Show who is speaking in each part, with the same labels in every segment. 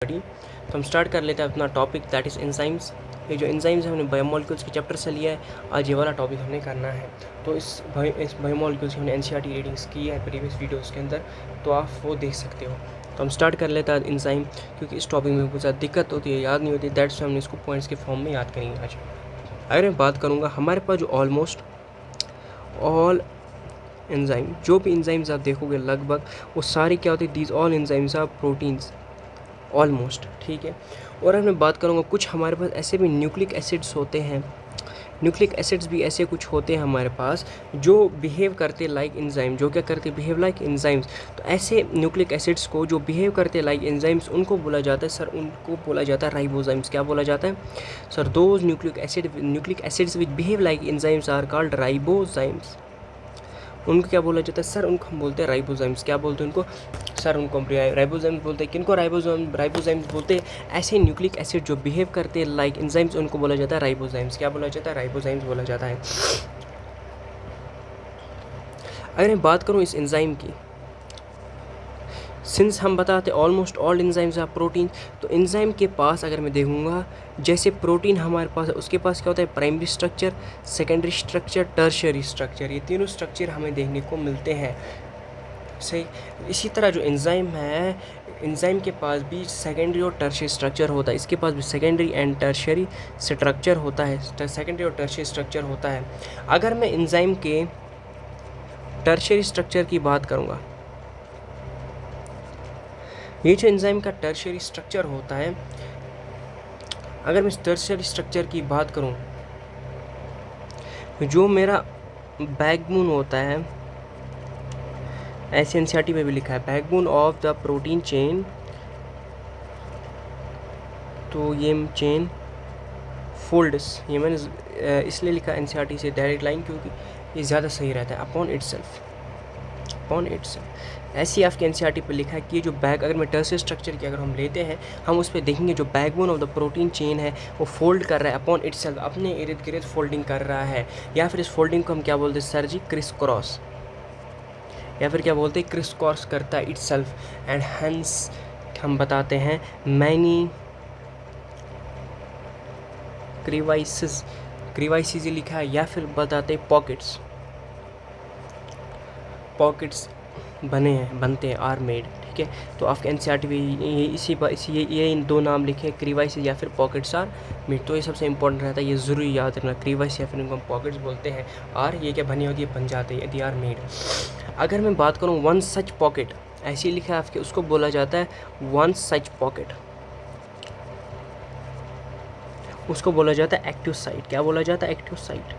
Speaker 1: तो हम स्टार्ट कर लेते हैं अपना टॉपिक दैट इज़ एंजाइम्स। ये जो एंजाइम्स हमने बायोमोलिक्यूल्स के चैप्टर से लिया है, आज ये वाला टॉपिक हमने करना है। तो इस बायोमोलिक्यूल्स की हमने एनसीईआरटी रीडिंग्स की है प्रीवियस वीडियोस के अंदर, तो आप वो देख सकते हो। तो हम स्टार्ट कर लेते हैं एंजाइम, क्योंकि इस टॉपिक में बहुत ज़्यादा दिक्कत होती है, याद नहीं होती, दैट्स हमने इसको पॉइंट्स के फॉर्म में याद करेंगे आज। अगर मैं बात करूँगा, हमारे पास जो ऑलमोस्ट ऑल एंजाइम, जो भी एंजाइम्स आप देखोगे लगभग वो सारी क्या होती है, these all enzymes are proteins almost, ठीक है। और अगर मैं बात करूँगा, कुछ हमारे पास ऐसे भी न्यूक्लिक एसिड्स होते हैं, न्यूक्लिक एसिड्स भी ऐसे कुछ होते हैं हमारे पास जो बिहेव करते लाइक एंजाइम, जो क्या करते बिहेव लाइक एंजाइम्स। तो ऐसे न्यूक्लिक एसिड्स को जो बिहेव करते लाइक एंजाइम्स, उनको बोला जाता है सर, उनको बोला जाता है राइबोजाइम्स। क्या बोला जाता है sir? Those nucleic acids which behave like enzymes are called ribozymes. उनको क्या बोला जाता है सर? उनको हम बोलते हैं राइबोजाइम्स। क्या बोलते हैं उनको सर? उनको हम राइबोजाइम्स बोलते हैं। किनको राइबोजाइम्स बोलते हैं? ऐसे न्यूक्लिक एसिड जो बिहेव करते हैं लाइक एंजाइम्स, उनको बोला जाता है राइबोजाइम्स। क्या बोला जाता है? राइबोजाइम्स बोला जाता है। अगर मैं बात करूँ इस एंजाइम की, सिंस हम बताते almost all enzymes are protein, तो एंजाइम के पास अगर मैं देखूँगा, जैसे प्रोटीन हमारे पास है, उसके पास क्या होता है? Primary structure, secondary structure, tertiary structure. ये तीनों स्ट्रक्चर हमें देखने को मिलते हैं, सही। इसी तरह जो एंजाइम है, एंजाइम के पास भी सेकेंडरी और टर्शियरी स्ट्रक्चर होता है। इसके पास भी सेकेंडरी एंड टर्शियरी स्ट्रक्चर होता है, सेकेंडरी और टर्शियरी स्ट्रक्चर होता है। अगर मैं एंजाइम के टर्शियरी स्ट्रक्चर की बात करूँगा, ये जो एंजाइम का टर्शियरी स्ट्रक्चर होता है, अगर मैं इस टर्शियरी स्ट्रक्चर की बात करूँ, जो मेरा बैकबोन होता है, ऐसे एनसीईआरटी में भी लिखा है backbone of the protein chain, तो ये चेन फोल्ड्स, ये मैंने इसलिए लिखा एनसीईआरटी से डायरेक्ट लाइन, क्योंकि ये ज़्यादा सही रहता है। अपॉन इटसेल्फ, अपॉन इटसेल्फ, ऐसी आपके एनसीईआरटी पे लिखा है कि ये जो अगर मैं टर्शियरी स्ट्रक्चर की अगर हम लेते हैं, हम उस पर देखेंगे जो backbone of the protein chain है वो फोल्ड कर रहा है अपॉन इटसेल्फ, अपने इर्द गिर्द फोल्डिंग कर रहा है। या फिर इस फोल्डिंग को हम क्या बोलते हैं सर जी? क्रिस क्रॉस, या फिर क्या बोलते हैं? क्रिस क्रॉस करता है इटसेल्फ। एंड हेंस हम बताते हैं मैनी क्रीवाइसिस, क्रीवाइसिस लिखा है, या फिर बताते हैं पॉकेट्स, पॉकेट्स बनते हैं, आर मेड, ठीक है। तो आपके एनसीईआरटी भी ये इन दो नाम लिखे, क्रीवाइसिस या फिर पॉकेट्स आर मेड। तो ये सबसे इंपॉर्टेंट रहता है, ये ज़रूरी याद रखना, क्रीवाइस या फिर इनको हम पॉकेट्स बोलते हैं। आर ये क्या बनी होती है? बन जाते हैं, दी आर मेड। अगर मैं बात करूँ वन सच पॉकेट, ऐसे लिखा है आपके, उसको बोला जाता है वन सच पॉकेट, उसको बोला जाता है एक्टिव साइट। क्या बोला जाता है? Active site.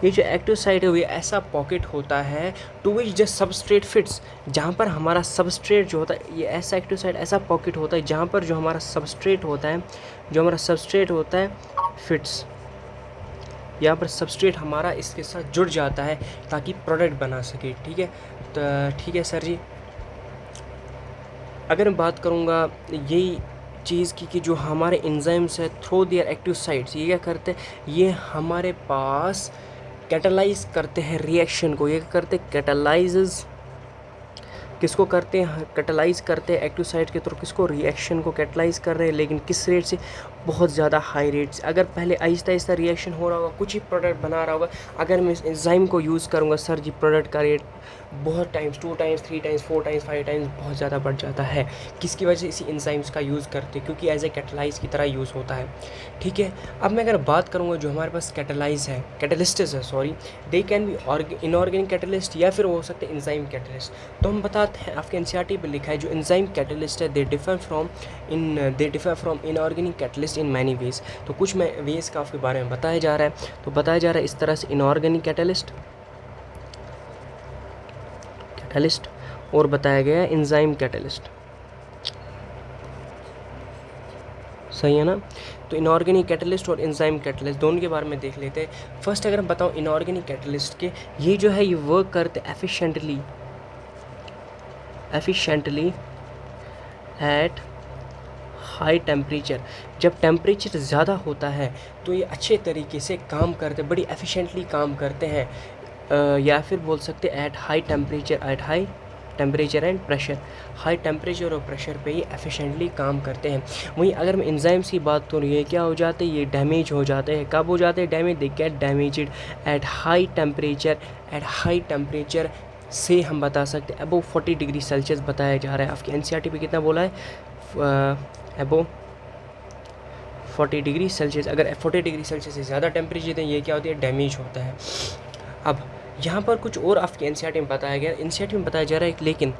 Speaker 1: ये जो एक्टिव साइट है वो ऐसा पॉकेट होता है to which the substrate fits, जहाँ पर हमारा सबस्ट्रेट जो होता है, ये ऐसा एक्टिव साइट ऐसा पॉकेट होता है जहाँ पर जो हमारा सबस्ट्रेट होता है, फिट्स, यहाँ पर सबस्ट्रेट हमारा इसके साथ जुड़ जाता है ताकि प्रोडक्ट बना सके, ठीक है। तो ठीक है सर जी। अगर मैं बात करूँगा यही चीज़ की कि जो हमारे एंजाइम्स है थ्रू देयर एक्टिव साइट्स, ये क्या करते हैं? ये हमारे पास कैटलाइज करते हैं रिएक्शन को। ये करते कैटलाइजेस, किसको करते हैं? कैटलाइज करते हैं एक्टिव साइट के थ्रू, किसको? रिएक्शन को कैटलाइज कर रहे हैं, लेकिन किस रेट से? बहुत ज़्यादा हाई रेट से। अगर पहले आहिस्ता आहिस्ता रिएक्शन हो रहा होगा, कुछ ही प्रोडक्ट बना रहा होगा, अगर मैं इस एंजाइम को यूज़ करूँगा सर जी, प्रोडक्ट का रेट बहुत times, 2 times, 3 times, 4 times, 5 times बहुत ज़्यादा बढ़ जाता है। किसकी वजह से? इसी एंजाइम्स का यूज़ करते, क्योंकि एज ए कैटलाइज की तरह यूज़ होता है, ठीक है। अब मैं अगर बात करूँगा जो हमारे पास कैटलाइज है, कैटलिस्ट्स है sorry, they can be inorganic catalyst या फिर वो हो सकते हैं एंजाइम कैटलिस्ट। तो हम बताते हैं, आपके एनसीईआरटी पे लिखा है जो एंजाइम कैटलिस्ट है they differ from inorganic catalyst in many ways. तो कुछ में वेज का आपके बारे में बताया जा रहा है, तो बताया जा रहा है इस तरह से इनऑर्गेनिक कैटलिस्ट और बताया गया है एंजाइम कैटलिस्ट, सही है ना। तो इनऑर्गेनिक कैटलिस्ट और एंजाइम कैटलिस्ट दोनों के बारे में देख लेते हैं। फर्स्ट अगर मैं बताऊँ इनऑर्गेनिक कैटलिस्ट के, ये जो है ये वर्क करते एफिशिएंटली एट हाई टेम्परेचर। जब टेम्परेचर ज़्यादा होता है तो ये अच्छे तरीके से काम करते, बड़ी एफिशिएंटली काम करते हैं, या फिर बोल सकते हैं eight high temperature, eight high temperature and pressure. High temperature और प्रेशर पे ये एफिशिएंटली काम करते हैं। वहीं अगर मैं एंजाइम्स की बात करूँ, ये क्या हो जाते हैं, ये डैमेज हो जाते हैं। कब हो जाते हैं damage? They get damaged eight high temperature. Eight high temperature से हम बता सकते हैं अबो 40 डिग्री सेल्सियस बताया जा रहा है। आपकी एनसीईआरटी पे कितना बोला है? अबो 40 डिग्री सेल्सियस। अगर 40 डिग्री सेल्सियस से ज़्यादा टेम्परेचर है, ये क्या होती है? डैमेज होता है। अब यहाँ पर कुछ और आपके एनसीईआरटी में बताया गया, एनसीईआरटी में बताया जा रहा है, लेकिन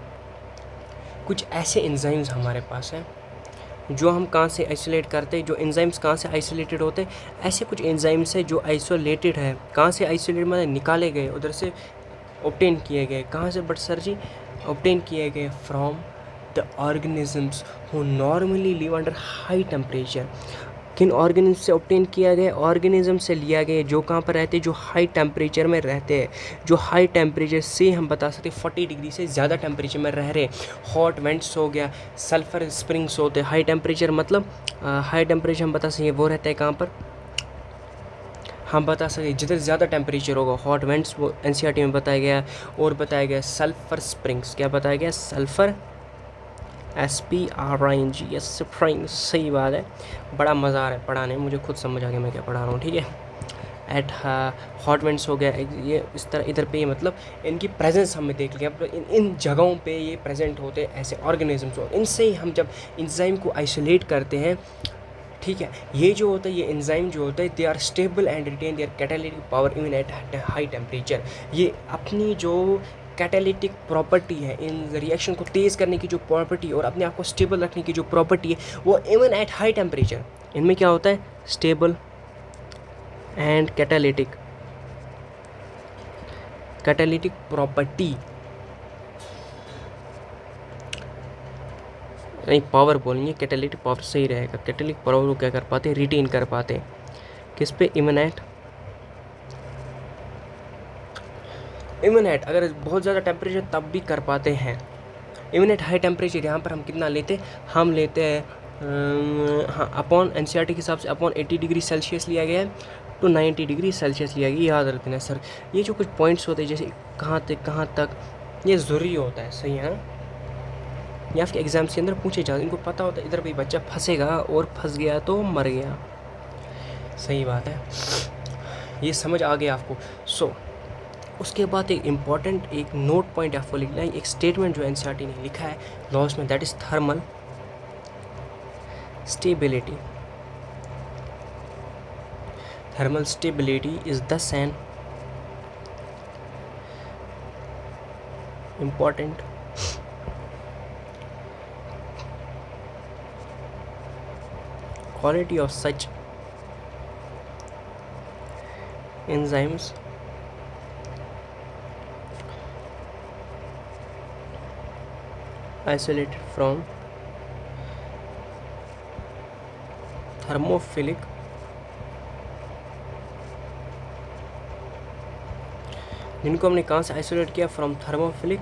Speaker 1: कुछ ऐसे एंजाइम्स हमारे पास हैं जो हम कहाँ से आइसोलेट करते हैं, जो एंजाइम्स कहाँ से आइसोलेटेड होते हैं। ऐसे कुछ एंजाइम्स हैं जो आइसोलेटेड है। कहाँ से आइसोलेटेड? मतलब निकाले गए, उधर से ऑब्टेन किए गए। कहाँ से बट सर जी? ऑब्टेन किए गए from the organisms who normally live under high temperature. किन ऑर्गेनिज्म से ऑब्टेन किया गया? ऑर्गेनिज्म से लिया गया जो कहाँ पर रहते हैं? जो हाई टेम्परेचर में रहते हैं। जो हाई टेम्परेचर से हम बता सकते हैं 40 डिग्री से ज़्यादा टेम्परेचर में रह रहे। हॉट वेंट्स हो गया, सल्फर स्प्रिंग्स होते हैं। हाई टेम्परेचर मतलब हाई टेम्परेचर हम बता सकते हैं वो रहता है कहाँ पर? हम बता सकते हैं जिधर ज़्यादा टेम्परेचर होगा। हॉट वेंट्स वो एनसीईआरटी में बताया गया। और बताया गया सल्फर स्प्रिंग्स। क्या बताया गया? Sulphur SPRING spring. सही बात है। बड़ा मज़ा आ रहा है पढ़ाने में, मुझे खुद समझ आ गया मैं क्या पढ़ा रहा हूँ। ठीक है। एट हॉट वेंट्स हो गया, ये इस तरह इधर पे, मतलब इनकी प्रेजेंस हमें देख लिया। इन जगहों पे ये प्रेजेंट होते हैं ऐसे ऑर्गेनिजम्स, और इनसे ही हम जब इंजाइम को आइसोलेट करते हैं, ठीक है, ये जो होता है, ये एंजाइम जो होता है, they are stable and retain their catalytic power even at high temperature. ये अपनी जो कैटालिटिक प्रॉपर्टी है, इन रिएक्शन को तेज़ करने की जो प्रॉपर्टी और अपने आप को स्टेबल रखने की जो प्रॉपर्टी है, वो इवन एट हाई टेम्परेचर, इनमें क्या होता है? स्टेबल एंड कैटालिटिक प्रॉपर्टी, नहीं पावर बोलेंगे, कैटालिटिक पावर सही रहेगा। कैटालिटिक पावर को क्या कर पाते हैं? रिटेन कर पाते हैं। किस पे? इवन एट अगर बहुत ज़्यादा टेम्परेचर तब भी कर पाते हैं। इवन एट हाई टेम्परेचर यहाँ पर हम कितना लेते? हम लेते हैं हाँ, अपॉन एनसीईआरटी के हिसाब से अपॉन 80 डिग्री सेल्सियस लिया गया है टू 90 डिग्री सेल्सियस लिया गया। याद रखना सर, ये जो कुछ पॉइंट्स होते हैं जैसे कहाँ तक, ये ज़रूरी होता है। सही है। ये आपके एग्जाम्स के अंदर पूछे जाते, इनको पता होता है इधर भी बच्चा फंसेगा और फंस गया तो मर गया। सही बात है, ये समझ आ गया आपको। उसके बाद एक इम्पॉर्टेंट एक नोट पॉइंट आपको लिखना है, एक स्टेटमेंट जो एनसीईआरटी ने लिखा है लॉस में, that is thermal stability. Thermal stability is thus an important quality of such enzymes isolated from thermophilic जिनको हमने कहाँ से आइसोलेट किया? फ्रॉम थर्मोफिलिक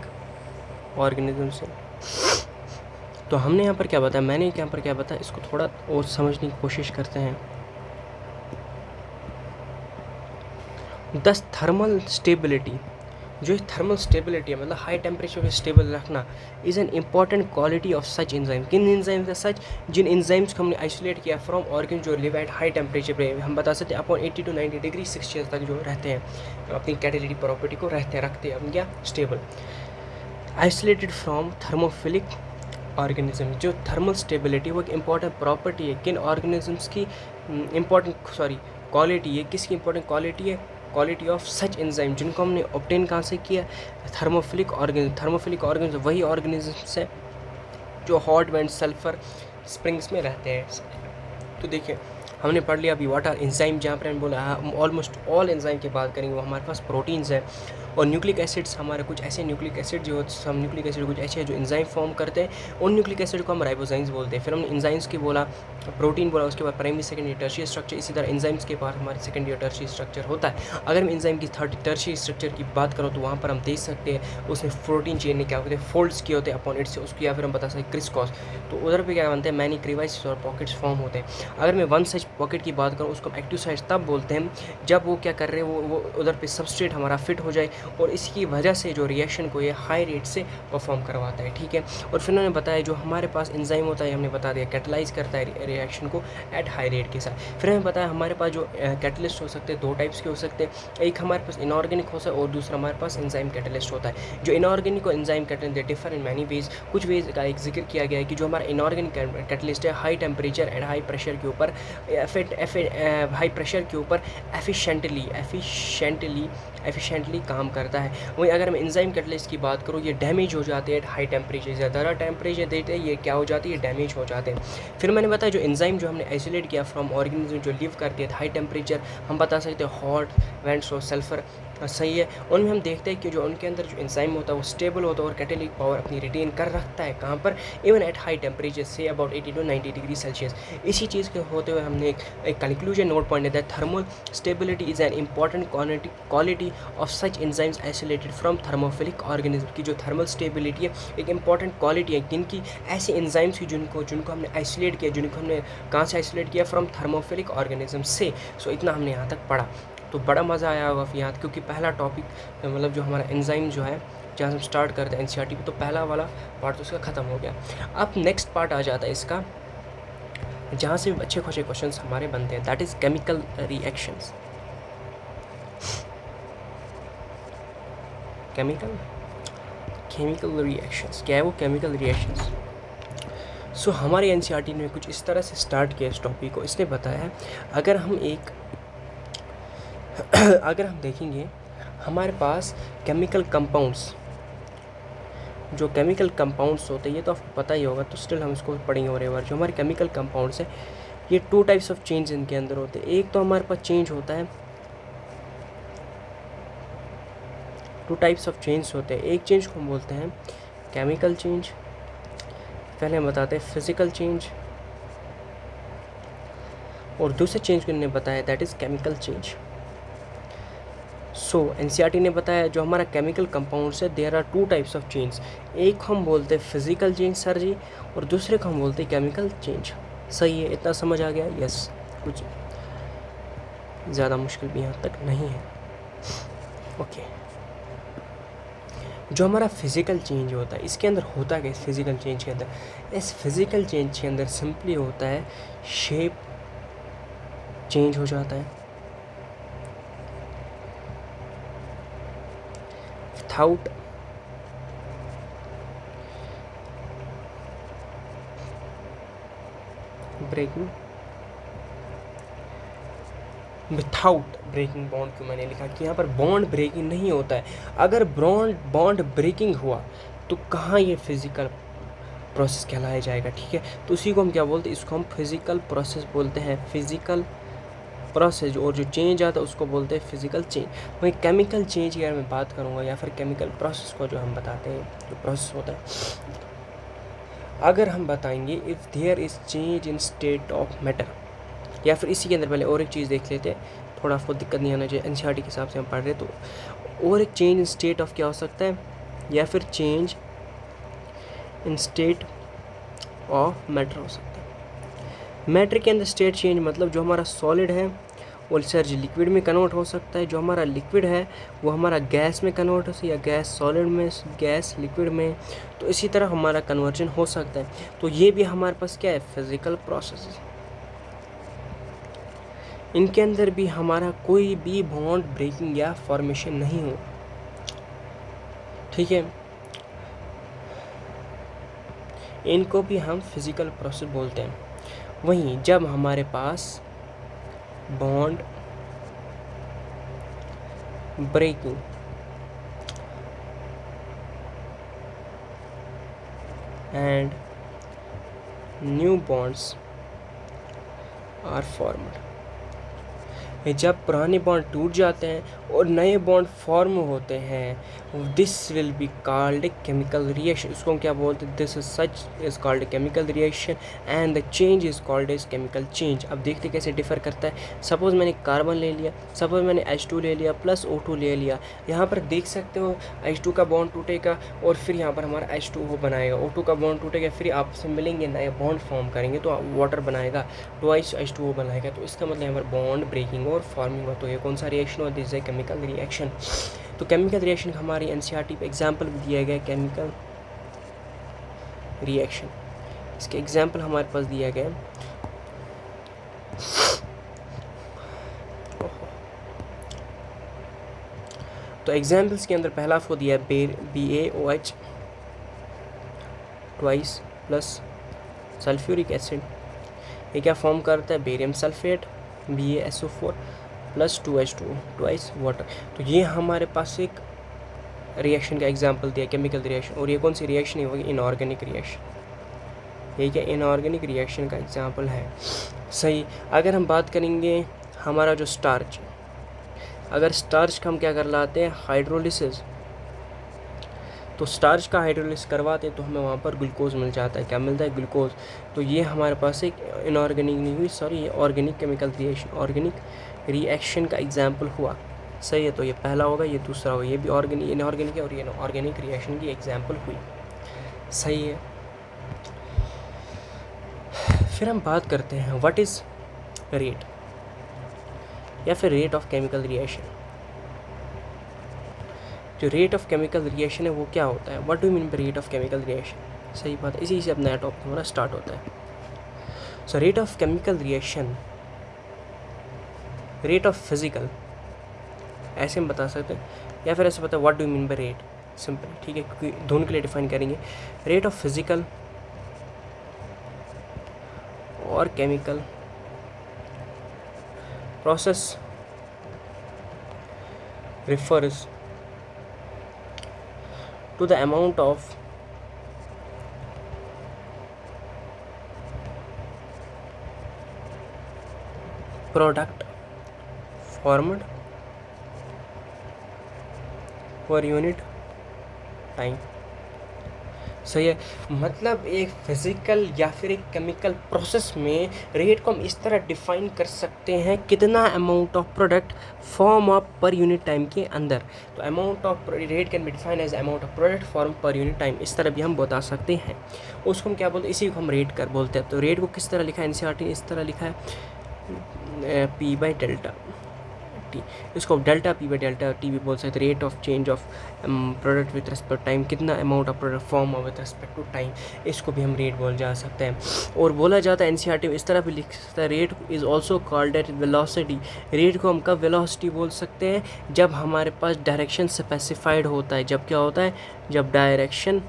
Speaker 1: ऑर्गेनिज्म से। तो हमने यहाँ पर क्या बताया, मैंने यहाँ पर क्या बताया, इसको थोड़ा और समझने की कोशिश करते हैं। दस थर्मल स्टेबिलिटी, जो थर्मल स्टेबिलिटी है मतलब हाई टेम्परेचर पे स्टेबल रखना, is an important quality of such enzyme. किन एंजाइम्स है सच? जिन एंजाइम्स को हमने आइसोलेट किया फ्रॉम ऑर्गन जो लिव एट हाई टेम्परेचर पे, हम बता सकते हैं अपॉन 80 to 90 डिग्री सेल्सियस तक जो रहते हैं, अपनी कैटालिटिक प्रॉपर्टी को रखते हैं क्या? Stable. Isolated from thermophilic organism. जो थर्मल स्टेबिलिटी वो एक इम्पॉर्टेंट प्रॉपर्टी है किन ऑर्गेनिजम्स की? क्वालिटी है, किसकी इंपॉर्टेंट क्वालिटी है? क्वालिटी ऑफ सच एंजाइम, जिनको हमने ऑब्टेन कहाँ से किया? Thermophilic organism. थर्मोफिलिक ऑर्गेनिज्म वही ऑर्गेनिजम्स है जो हॉट वेंट सल्फर स्प्रिंग्स में रहते हैं। तो देखिए हमने पढ़ लिया अभी वाट आर एंजाइम, जहाँ पर हमने बोला हम ऑलमोस्ट ऑल एंजाइम की बात करेंगे। वो हमारे पास प्रोटीन्स है और न्यूक्लिक एसिड्स, हमारे कुछ ऐसे न्यूक्लिक एसिड जो हम न्यूक्लिक एसिड कुछ ऐसे जो एंजाइम फॉर्म करते हैं, उन न्यूक्लिक एसिड को हम राइबोजाइम्स बोलते हैं। फिर हमने एंजाइम्स की बोला, प्रोटीन बोला, उसके बाद प्राइमरी सेकेंडरी टर्शियरी स्ट्रक्चर। इसी तरह एंजाइम्स के बाद हमारे सेकेंडरी और टर्शियरी स्ट्रक्चर होता है। अगर मैं एंजाइम की टर्शियरी स्ट्रक्चर की बात करूँ तो वहाँ पर हम देख सकते हैं उसमें प्रोटीन चेन ने क्या होते हैं, फोल्ड्स किए होते हैं अपॉन इट से उसको, या फिर हम बता सकते हैं क्रिस क्रॉस। तो उधर पर क्या बनते हैं, मैनी क्रिवाइस और पॉकेट्स फॉर्म होते हैं। अगर मैं वन सच पॉकेट की बात करूँ उसको हम एक्टिव साइट तब बोलते हैं जब वो क्या कर रहे हैं, वो उधर पे सबस्ट्रेट हमारा फिट हो जाए और इसकी वजह से जो रिएक्शन को ये हाई रेट से परफॉर्म करवाता है, ठीक है। और फिर उन्होंने बताया जो हमारे पास एंजाइम होता है, हमने बता दिया कैटलाइज करता है रिएक्शन को एट हाई रेट के साथ। फिर हमें बताया हमारे पास जो कैटलिस्ट हो सकते हैं 2 टाइप्स के हो सकते हैं, एक हमारे पास इनऑर्गेनिक होता है और दूसरा हमारे पास एंजाइम कैटलिस्ट होता है। जो इनऑर्गेनिक और enzyme catalyst they differ in many ways, कुछ वेज का एक जिक्र किया गया है कि जो हमारा इनऑर्गेनिक कैटलिस्ट है high temperature and high pressure के ऊपर हाई प्रेशर के ऊपर एफिशिएंटली काम करता है। वहीं अगर मैं एंजाइम कैटलिस्ट की बात करूँ, ये डैमेज हो जाते हैं हाई टेम्परेचर, ज़्यादा टेम्परेचर देते हैं ये क्या हो जाती है, डैमेज हो जाते हैं। फिर मैंने बताया जो एंजाइम जो हमने आइसोलेट किया फ्रॉम ऑर्गेनिज्म जो लिव करते हैं हाई टेम्परेचर, हम बता सकते हैं हॉट, वेंट्स और सल्फर, सही है। उनमें हम देखते हैं कि जो उनके अंदर जो एंजाइम होता है वो स्टेबल होता है और कैटेलिक पावर अपनी रिटेन कर रखता है, कहाँ पर, even at high temperature say about 80 to 90 degree Celsius. इसी चीज़ के होते हुए हमने एक कंक्लूजन नोट पॉइंट दिया, thermal stability is an important quality of such enzymes isolated from thermophilic organism की जो थर्मल स्टेबिलिटी है एक इंपॉर्टेंट क्वालिटी है किनकी, ऐसे एंजाइम्स की जिनको हमने आइसोलेट किया, जिनको हमने कहाँ से आइसोलेट किया, फ्रॉम थर्मोफिलिक ऑर्गेनिज्म से। सो इतना हमने यहाँ तक पढ़ा, तो बड़ा मज़ा आया होगा यहाँ, क्योंकि पहला टॉपिक मतलब जो हमारा एंजाइम जो है जहाँ हम स्टार्ट करते हैं एनसीईआरटी पे, तो पहला वाला पार्ट तो उसका ख़त्म हो गया। अब नेक्स्ट पार्ट आ जाता है इसका, जहाँ से अच्छे खासे क्वेश्चंस हमारे बनते हैं, that is chemical reactions. Chemical reactions क्या है वो केमिकल रिएक्शंस। सो हमारे एनसीईआरटी ने कुछ इस तरह से स्टार्ट किया इस टॉपिक को। इसने बताया है अगर हम देखेंगे हमारे पास केमिकल कंपाउंड्स, जो केमिकल कंपाउंड्स होते हैं ये तो आपको पता ही होगा, तो स्टिल हम इसको पढ़ेंगे और एक बार। जो हमारे केमिकल कंपाउंड्स हैं ये 2 टाइप्स ऑफ चेंज इनके अंदर होते हैं। एक तो हमारे पास चेंज होता है, 2 टाइप्स ऑफ चेंज होते हैं। एक चेंज को हम बोलते हैं केमिकल चेंज, पहले हम बताते हैं फिजिकल चेंज, और दूसरे चेंज को इन्होंने बताया that is chemical change. So NCERT ने बताया जो हमारा केमिकल कंपाउंड्स है there are 2 types of change, एक हम बोलते हैं फिजिकल चेंज सर जी, और दूसरे को हम बोलते हैं केमिकल चेंज। सही है, इतना समझ आ गया? यस, कुछ ज़्यादा मुश्किल भी यहाँ तक नहीं है। ओके, जो हमारा फिजिकल चेंज होता है इसके अंदर होता है, इस फिजिकल चेंज के अंदर, इस फिजिकल चेंज के अंदर सिंपली होता है शेप चेंज हो जाता है विथआउट ब्रेकिंग बॉन्ड। क्यों मैंने लिखा कि यहाँ पर बॉन्ड ब्रेकिंग नहीं होता है। अगर बॉन्ड ब्रेकिंग हुआ तो कहाँ ये फिजिकल प्रोसेस कहलाया जाएगा, ठीक है। तो उसी को हम क्या बोलते हैं, इसको हम फिजिकल प्रोसेस बोलते हैं, फिजिकल प्रोसेस। और जो चेंज आता है उसको बोलते हैं फिजिकल चेंज। वहीं केमिकल चेंज की अगर मैं बात करूँगा या फिर केमिकल प्रोसेस को जो हम बताते हैं जो प्रोसेस होता है, अगर हम बताएंगे if there is change in state of matter, या फिर इसी के अंदर पहले और एक चीज़ देख लेते हैं, थोड़ा आपको दिक्कत नहीं आना चाहिए, एनसीईआरटी के हिसाब से हम पढ़ रहे, तो और एक चेंज इन स्टेट ऑफ क्या हो सकता है, या फिर change in state of matter हो सकता है। मैटर के अंदर स्टेट चेंज मतलब जो हमारा सॉलिड है वो सर जी लिक्विड में कन्वर्ट हो सकता है, जो हमारा लिक्विड है वो हमारा गैस में कन्वर्ट हो सकता है, या गैस सॉलिड में, गैस लिक्विड में, तो इसी तरह हमारा कन्वर्जन हो सकता है। तो ये भी हमारे पास क्या है, फिजिकल प्रोसेस। इनके अंदर भी हमारा कोई भी बॉन्ड ब्रेकिंग या फॉर्मेशन नहीं हो, ठीक है। इनको भी हम फिजिकल प्रोसेस बोलते हैं। वहीं जब हमारे पास bond breaking and new bonds are formed, जब पुराने बॉन्ड टूट जाते हैं और नए बॉन्ड फॉर्म होते हैं, this will be called a chemical reaction. इसको हम क्या बोलते हैं? This is such is called a chemical reaction and the change is called as chemical change. अब देखते कैसे डिफर करता है। सपोज मैंने कार्बन ले लिया, सपोज मैंने H2 ले लिया प्लस O2 ले लिया। यहाँ पर देख सकते हो H2 का बॉन्ड टूटेगा और फिर यहाँ पर हमारा H2O बनाएगा, O2 का बॉन्ड टूटेगा, फिर आपस में मिलेंगे, नए बॉन्ड फॉर्म करेंगे तो वाटर बनाएगा, ट्वाइस H2O बनाएगा। तो इसका मतलब यहाँ पर बॉन्ड ब्रेकिंग और फॉर्मिंग हो। तो ये कौन सा रिएक्शन होता है? This is chemical reaction. तो केमिकल रिएक्शन हमारी एनसीईआरटी पे एग्जाम्पल भी दिया गया है, केमिकल रिएक्शन। इसके एग्जाम्पल हमारे पास दिया गया है। तो एग्जाम्पल्स के अंदर पहला आपको दिया है BaOH twice plus sulphuric acid. ये क्या फॉर्म करता है? Barium sulphate BaSO4 plus 2H2O twice water. तो ये हमारे पास एक रिएक्शन का एग्जांपल दिया, केमिकल रिएक्शन। और ये कौन सी रिएक्शन है? होगी इनऑर्गेनिक रिएक्शन। ये क्या इनऑर्गेनिक रिएक्शन का एग्जांपल है? सही। अगर हम बात करेंगे हमारा जो स्टार्च, अगर स्टार्च का हम क्या कर लाते हैं? हाइड्रोलिसिस। तो स्टार्च का हाइड्रोलिसिस करवाते हैं तो हमें वहाँ पर ग्लूकोज मिल जाता है। क्या मिलता है? ग्लूकोज। तो ये हमारे पास एक इनऑर्गेनिक नहीं हुई, सॉरी, ये organic chemical reaction, organic reaction का एग्जाम्पल हुआ। सही है। तो ये पहला होगा, ये दूसरा होगा, ये भी ऑर्गेनिक इनऑर्गेनिक है और ये ऑर्गेनिक रिएक्शन की एग्जाम्पल हुई। सही है। फिर हम बात करते हैं व्हाट इज़ रेट या फिर रेट ऑफ केमिकल रिएक्शन। जो रेट ऑफ केमिकल रिएक्शन है वो क्या होता है? What do you mean by rate of chemical reaction? सही बात है। इसी से अब नया टॉपिक हमारा स्टार्ट होता है। So rate of chemical reaction, rate of physical, ऐसे हम बता सकते हैं, या फिर ऐसे बता what do you mean by rate, simple, ठीक है, क्योंकि दोनों के लिए डिफाइन करेंगे। रेट ऑफ फिजिकल और chemical process refers to the amount of product formed per unit time। सही है। मतलब एक फिज़िकल या फिर एक केमिकल प्रोसेस में रेट को हम इस तरह डिफाइन कर सकते हैं, कितना amount of product form of per unit time के अंदर। तो amount of rate can be define as amount of product form per unit time, इस तरह भी हम बता सकते हैं। उसको हम क्या बोलते हैं? इसी को हम रेट कर बोलते हैं। तो रेट को किस तरह लिखा है? एनसीईआरटी ने इस तरह लिखा है P/डेल्टा टी। इसको डेल्टा P/डेल्टा T भी बोल सकते हैं। Rate of change of product with respect time, कितना amount of product form with respect to time, इसको भी हम रेट बोल जा सकते हैं। और बोला जाता है एनसीईआरटी में इस तरह भी लिख सकता है, rate is also called eight velocity. Rate को हम कब वेलोसिटी बोल सकते हैं? जब हमारे पास डायरेक्शन स्पेसिफाइड होता है। जब क्या होता है? जब direction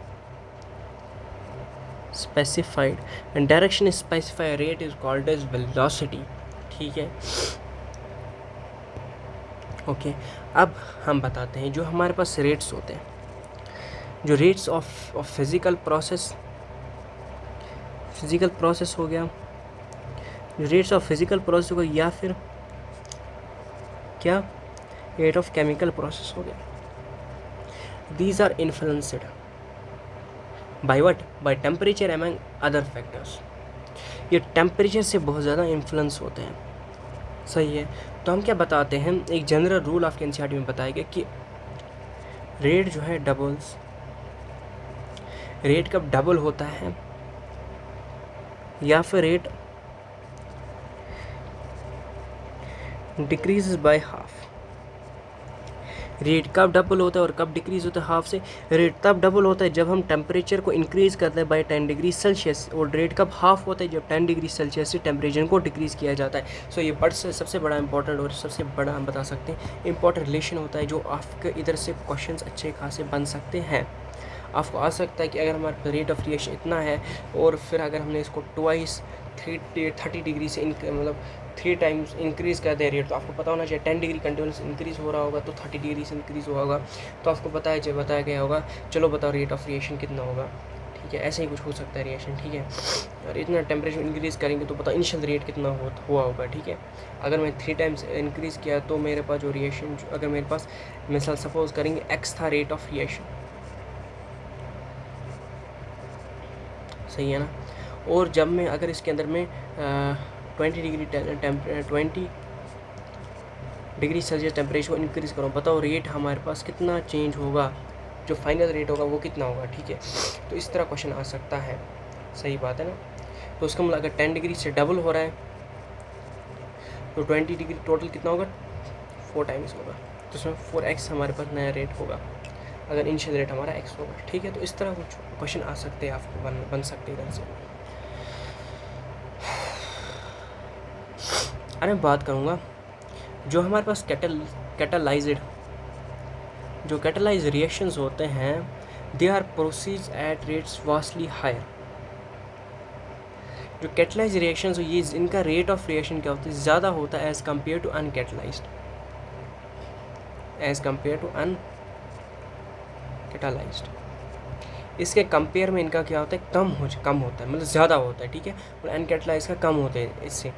Speaker 1: specified and direction specified, rate is called as velocity. ठीक है, ओके। अब हम बताते हैं जो हमारे पास रेट्स होते हैं, जो रेट्स ऑफ फिज़िकल प्रोसेस हो गया, जो रेट्स ऑफ फिज़िकल प्रोसेस हो गया, या फिर क्या रेट ऑफ केमिकल प्रोसेस हो गया। These are influenced by what? By temperature among other factors. ये टेम्परेचर से बहुत ज़्यादा इन्फ्लुएंस होते हैं। सही है। तो हम क्या बताते हैं? एक जनरल रूल आपके एनसीईआरटी में बताया गया कि रेट जो है डबल्स, रेट कब डबल होता है या फिर rate decrease by half. Rate कब डबल होता है और कब डिक्रीज होता है हाफ से? रेट तब डबल होता है जब हम टेम्परेचर को इंक्रीज़ करते हैं बाय 10 डिग्री सेल्सियस, और रेट कब हाफ होता है? जब 10 डिग्री सेल्सियस से टेम्परेचर को डिक्रीज़ किया जाता है। सो ये सबसे बड़ा इंपॉर्टेंट और सबसे बड़ा हम बता सकते हैं इंपॉर्टेंट रिलेशन होता है, जो आपके इधर से क्वेश्चंस अच्छे खासे बन सकते हैं। आपको आ सकता है कि अगर हमारे रेट ऑफ रिएक्शन इतना है और फिर अगर हमने इसको ट्वाइस 30 डिग्री से मतलब 3 टाइम्स इंक्रीज़ कर दे रेट, तो आपको पता होना चाहिए 10 डिग्री कंटिन्यूस इंक्रीज़ हो रहा होगा तो 30 डिग्री से इंक्रीज़ हुआ होगा, तो आपको बताया गया होगा। चलो बताओ रेट ऑफ रिएक्शन कितना होगा। ठीक ठीक है, ऐसे ही कुछ हो सकता है रिएक्शन, ठीक है। और इतना टेम्परेचर इंक्रीज़ करेंगे तो पता इनिशियल रेट कितना हुआ होगा, ठीक है। अगर मैं 3 टाइम्स इंक्रीज़ किया तो मेरे पास जो रिएक्शन, अगर मेरे पास मिसाल सपोज करेंगे x था रेट ऑफ रिएक्शन, सही है ना। और जब मैं अगर इसके अंदर में 20 डिग्री सेल्सियस टेम्परेचर को इंक्रीज़ करूँ, बताओ रेट हमारे पास कितना चेंज होगा, जो फाइनल रेट होगा वो कितना होगा, ठीक है। तो इस तरह क्वेश्चन आ सकता है, सही बात है ना। तो उसका मतलब अगर 10 डिग्री से डबल हो रहा है तो 20 डिग्री टोटल कितना होगा, 4 टाइम्स होगा, तो उसमें 4x हमारे पास नया रेट होगा अगर इनिशियल रेट हमारा x होगा, ठीक है। तो इस तरह कुछ क्वेश्चन आ सकते हैं, आपको बन सकते हैं इधर से। अरे मैं बात करूँगा जो हमारे पास कैटलाइज्ड रिएक्शंस होते हैं, they are proceeds at rates vastly higher. जो कैटलाइज्ड रिएक्शंस हो, ये इनका रेट ऑफ रिएक्शन क्या होता है, ज़्यादा होता है एज़ कम्पेयर टू अनकैटलाइज्ड, इसके कंपेयर में इनका क्या होता है, कम होता है, मतलब ज़्यादा होता है, ठीक है। और अनकैटलाइज्ड का कम होता है इससे।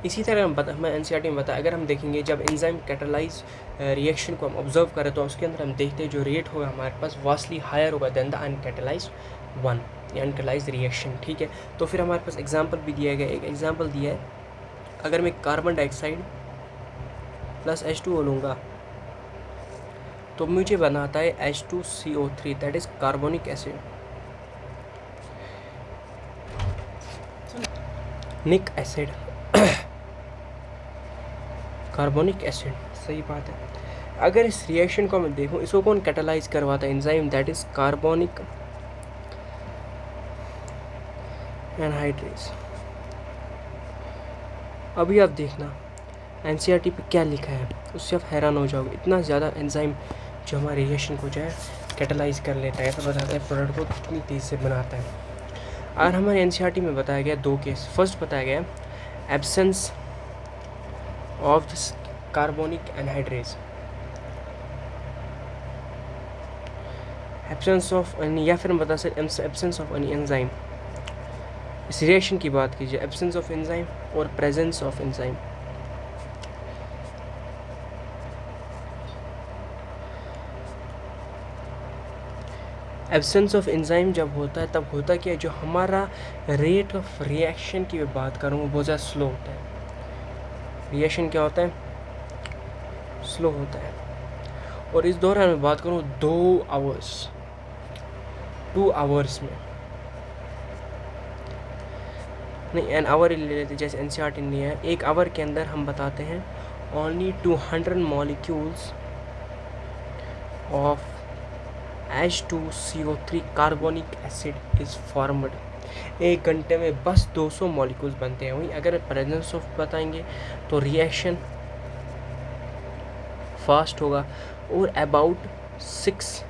Speaker 1: इसी तरह मैं एनसीईआरटी में बताया, अगर हम देखेंगे जब एंजाइम कैटलाइज रिएक्शन को हम ऑब्जर्व करें तो उसके अंदर हम देखते हैं जो रेट होगा हमारे पास वास्टली हायर होगा देन द अनकैटलाइज्ड वन, या अनकैटलाइज्ड रिएक्शन, ठीक है। तो फिर हमारे पास एग्जांपल भी दिया गया, एक एग्जांपल दिया है, अगर मैं कार्बन डाइऑक्साइड प्लस H2O लूँगा तो मुझे बनाता है H2CO3, that is carbonic acid, निक एसिड कार्बोनिक एसिड, सही बात है। अगर इस रिएक्शन को मैं देखूं, इसको कौन कैटलाइज करवाता है, enzyme, that is carbonic anhydrase. अभी आप देखना एनसीईआरटी पे क्या लिखा है, उससे आप हैरान हो जाओगे, इतना ज़्यादा एंजाइम जो हमारे रिएक्शन को जो है कैटलाइज कर लेता है, तो बताता है प्रोडक्ट को कितनी तेज़ से बनाता है। और हमारे एनसीईआरटी में बताया गया 2 केस। फर्स्ट बताया गया absence of this carbonic anhydrase, absence of any, या फिर हम बता सकते एब्सेंस ऑफ एनी एंजाइम। इस रिएक्शन की बात कीजिए, एब्सेंस ऑफ एंजाइम और presence of enzyme. Absence of enzyme जब होता है तब होता क्या है, जो हमारा रेट ऑफ रिएक्शन की मैं बात करूँ वो बहुत ज़्यादा स्लो होता है। रिएक्शन क्या होता है, स्लो होता है। और इस दौरान मैं बात करूँ 2 आवर्स में, नहीं एन आवर ले लेते, जैसे एनसीईआरटी ने लिया है, 1 आवर के अंदर हम बताते हैं only 200 molecules of H2CO3 carbonic acid is formed. 1 घंटे में बस 200 मॉलिक्यूल्स बनते हैं। वहीं अगर प्रेजेंस ऑफ बताएंगे तो रिएक्शन फास्ट होगा और अबाउट 6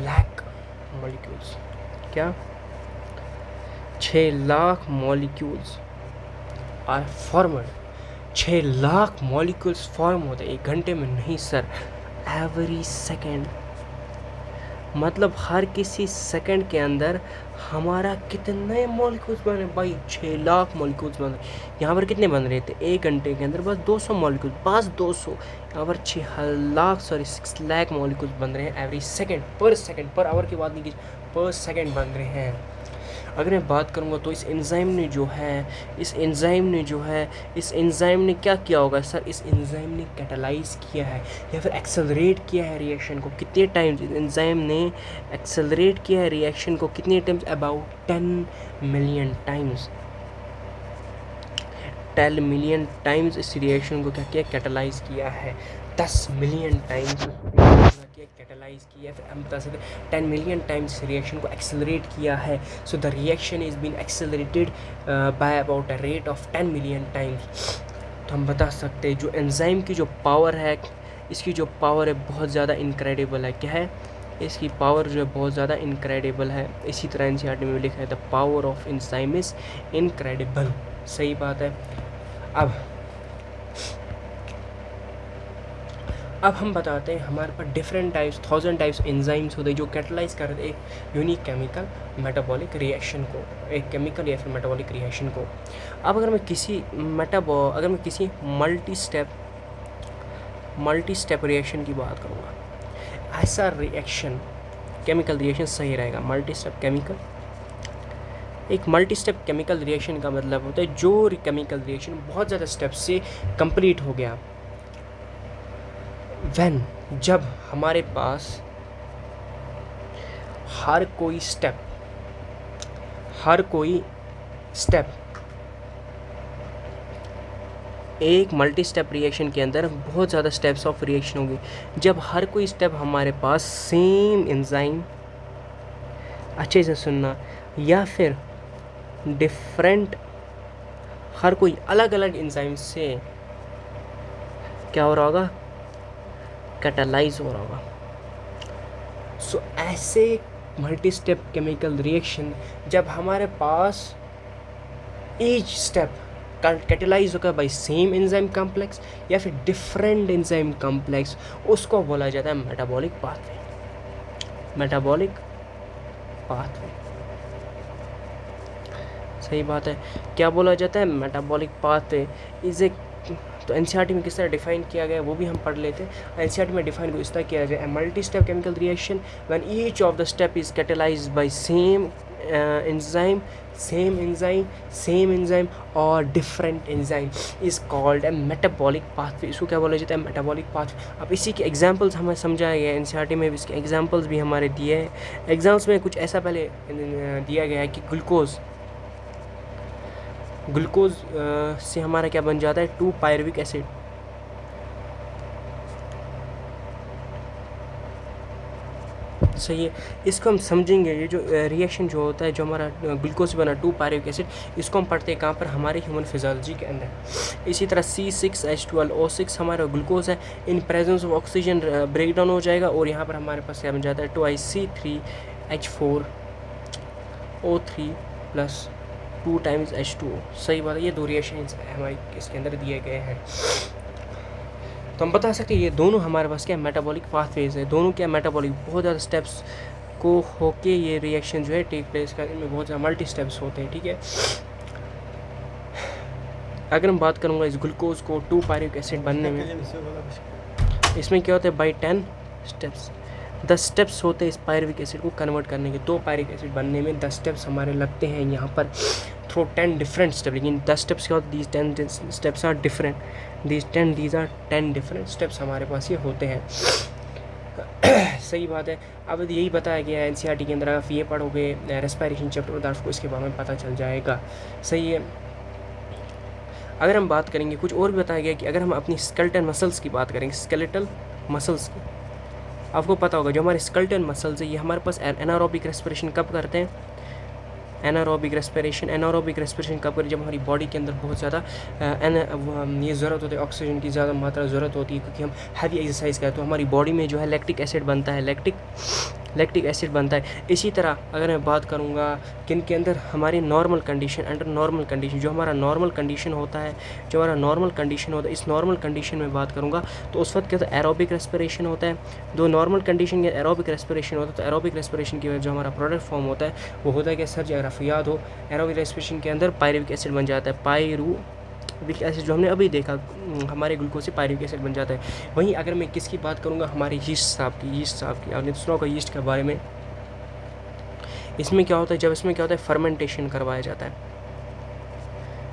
Speaker 1: लाख मॉलिक्यूल्स, क्या 6 lakh molecules are formed. 6 lakh molecules form होते हैं 1 घंटे में, नहीं सर, एवरी सेकेंड, मतलब हर किसी सेकंड के अंदर हमारा कितने मॉलिक्यूल्स बन रहे हैं भाई, 6 लाख मॉलिक्यूल्स बन रहे हैं। यहाँ पर कितने बन रहे थे 1 घंटे के अंदर, बस 200 मॉलिक्यूल, बस 200। यहाँ पर 6 लाख मॉलिक्यूल्स बन रहे हैं एवरी सेकंड, पर आवर की बात नहीं की, पर सेकंड बन रहे हैं। अगर मैं बात करूँगा तो इस एंजाइम ने क्या किया होगा सर, इस एंजाइम ने कैटलाइज किया है या फिर एक्सेलरेट किया है रिएक्शन को। कितने टाइम्स इस एंजाइम ने एक्सेलरेट किया है रिएक्शन को, कितने times, about 10 million times. 10 million times इस रिएक्शन को क्या किया, कैटलाइज किया है। 10 मिलियन टाइम्स कैटलाइज किया, फिर हम बता सकते हैं 10 मिलियन टाइम्स रिएक्शन को एक्सेलरेट किया है। So the reaction is been accelerated by about a rate of 10 million times. तो हम बता सकते हैं जो एंजाइम की जो पावर है, इसकी जो पावर है बहुत ज़्यादा इनक्रेडिबल है। क्या है, इसकी पावर जो है बहुत ज़्यादा इनक्रेडिबल है। इसी तरह एनसीईआरटी में लिखा है the power of enzyme is incredible, सही बात है। अब हम बताते हैं हमारे पास डिफरेंट टाइप्स 1000 टाइप्स एंजाइम्स होते हैं जो कैटलाइज करते हैं एक यूनिक केमिकल मेटाबॉलिक रिएक्शन को, एक केमिकल या फिर मेटाबॉलिक रिएक्शन को। अब अगर मैं किसी मल्टी स्टेप रिएक्शन की बात करूँगा, ऐसा रिएक्शन केमिकल रिएक्शन सही रहेगा। एक मल्टी स्टेप केमिकल रिएक्शन का मतलब होता है जो केमिकल रिएक्शन बहुत ज़्यादा स्टेप से कंप्लीट हो गया। जब हमारे पास हर कोई स्टेप एक मल्टी स्टेप रिएक्शन के अंदर बहुत ज़्यादा स्टेप्स ऑफ रिएक्शन होंगे। जब हर कोई स्टेप हमारे पास सेम एंजाइम, अच्छे से सुनना, या फिर डिफरेंट हर कोई अलग अलग एंजाइम से क्या हो रहा होगा, कैटालाइज हो रहा होगा। सो ऐसे मल्टी स्टेप केमिकल रिएक्शन जब हमारे पास ईच स्टेप कैटालाइज होगा बाय सेम एंजाइम कॉम्प्लेक्स या फिर डिफरेंट एंजाइम कॉम्प्लेक्स, उसको बोला जाता है मेटाबॉलिक पाथवे। सही बात है। क्या बोला जाता है, मेटाबॉलिक पाथवे इज ए। तो एनसीईआरटी में किस तरह डिफाइन किया गया है वो भी हम पढ़ लेते हैं। एनसीईआरटी में डिफाइन को इस तरह किया गया है, multi step chemical reaction when each of the step is catalysed by same enzyme और different enzyme is called a metabolic pathway. इसको क्या बोला जाता है, मेटाबॉलिक पाथवे। अब इसी के एग्जांपल्स हमें समझाया गया है एनसीईआरटी में, इसके एग्जांपल्स भी हमारे दिए हैं। एग्जाम्स में कुछ ऐसा पहले दिया गया है कि ग्लूकोज से हमारा क्या बन जाता है, 2 पायरुविक एसिड। सही है। इसको हम समझेंगे, ये जो रिएक्शन जो होता है, जो हमारा ग्लूकोज से बना 2 पायरुविक एसिड, इसको हम पढ़ते हैं कहाँ पर, हमारे ह्यूमन फिजियोलॉजी के अंदर। इसी तरह C6H12O6 हमारा ग्लूकोज है, in presence of oxygen break down हो जाएगा और यहाँ पर हमारे पास क्या बन जाता है, 2IC3H4O3 प्लस 2 टाइम्स H2O। सही बात है। ये 2 रिएक्शन हमारे इसके अंदर दिए गए हैं। तो हम बता सकते हैं ये दोनों हमारे पास क्या मेटाबॉलिक पाथवेज है, दोनों क्या मेटाबॉलिक बहुत ज़्यादा स्टेप्स को होके ये रिएक्शन जो है टेक प्लेस कर, इनमें बहुत ज़्यादा मल्टी स्टेप्स होते हैं। ठीक है। अगर हम बात करूँगा इस ग्लूकोज को 2 पायरुविक एसिड बनने में, इसमें क्या होता है, बाई 10 स्टेप्स 10 स्टेप्स होते हैं इस पायरुविक एसिड को कन्वर्ट करने के। 2 पायरुविक एसिड बनने में 10 स्टेप्स हमारे लगते हैं यहाँ पर थ्रू 10 डिफरेंट स्टेप। लेकिन 10 स्टेप्स क्या होते हैं, these 10 steps are different, these are 10 different steps हमारे पास ये होते हैं। सही बात है। अब यही बताया गया है एनसीईआरटी के अंदर, आप ये पढ़ोगे रेस्पिरेशन चैप्टर, तो आपको इसके बारे में पता चल जाएगा। सही है। अगर हम बात करेंगे, कुछ और भी बताया गया कि अगर हम अपनी स्केलेटल मसल्स की बात करेंगे, स्केलेटल मसल्स की, आपको पता होगा जो हमारे स्केलेटल मसल्स है ये हमारे पास एनारोबिक रेस्पिरेशन कब करते हैं, एनारोबिक रेस्पिरेशन कब करें, जब हमारी बॉडी के अंदर बहुत ज़्यादा ये ज़रूरत होती है, ऑक्सीजन की ज़्यादा मात्रा ज़रूरत होती है, क्योंकि हम हैवी एक्सरसाइज करें तो हमारी बॉडी में जो है लैक्टिक एसिड बनता है, लैक्टिक एसिड बनता है। इसी तरह अगर मैं बात करूँगा किन के अंदर, हमारी normal condition, under normal condition, जो हमारा नॉर्मल कंडीशन होता है, इस नॉर्मल कंडीशन में बात करूँगा तो उस वक्त क्या होता है, एरोबिक रेस्पिरेशन होता है। दो नॉर्मल कंडीशन के एरोबिक रेस्पिरेशन होता है, तो एरोबिक रेस्पिरेशन की वजह जो हमारा प्रोडक्ट फॉर्म होता है वो होता है कि सर, अगर आपको याद हो, एरोबिक रेस्पिरेशन के अंदर पायरुविक एसिड बन जाता है, पायरुविक एसिड जो हमने अभी देखा, हमारे ग्लूकोज से पायरुविक एसिड बन जाता है। वहीं अगर मैं किसकी बात करूँगा, हमारे यीस्ट साहब की, आपने सुना होगा यीस्ट के बारे में। इसमें क्या होता है, जब इसमें क्या होता है, फर्मेंटेशन करवाया जाता है।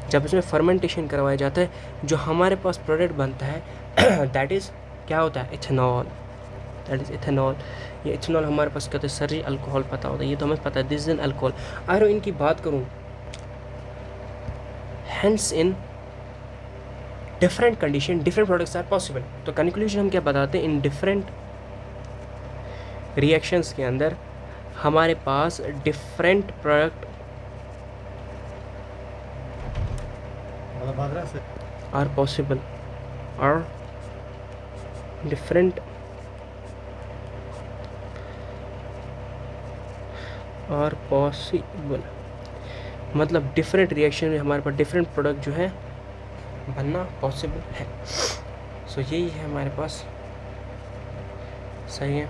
Speaker 1: जब इसमें फर्मेंटेशन करवाया जाता है, जो हमारे पास प्रोडक्ट बनता है दैट इज़ क्या होता है, इथेनॉल। ये इथेनॉल हमारे पास कहते हैं, सर जी अल्कोहल पता होता है, ये तो हमें पता है, दिस इज अल्कोहल। अगर इनकी बात करूँ, hence in different condition different products are possible. तो कंक्लूजन हम क्या बताते हैं, इन डिफरेंट रिएक्शंस के अंदर हमारे पास different product are possible, are different are possible. मतलब डिफरेंट रिएक्शन में हमारे पास डिफरेंट प्रोडक्ट जो है बनना पॉसिबल है। सो यही है हमारे पास, सही है।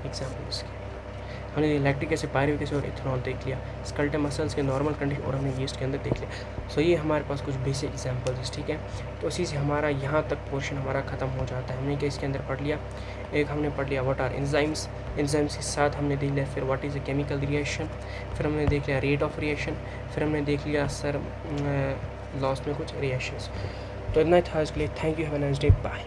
Speaker 1: एग्जाम्पल इसके हमने लैक्टिक एसिड, पायरुविक एसिड और इथेनॉल देख लिया, स्केलेटल मसल्स के नॉर्मल कंडीशन और हमने यीस्ट के अंदर देख लिया। सो ये हमारे पास कुछ बेसिक एग्जांपल्स, ठीक है। तो इसी से हमारा यहाँ तक पोर्शन हमारा ख़त्म हो जाता है। हमने क्या इसके अंदर पढ़ लिया, एक हमने पढ़ लिया व्हाट आर एंजाइम्स, एंजाइम्स के साथ हमने देख लिया फिर what is a chemical reaction, फिर हमने देख लिया रेट ऑफ रिएक्शन, फिर हमने देख लिया सर लास्ट में कुछ रिएक्शंस। तो इतना था इसके लिए। Thank you, have a nice day, bye.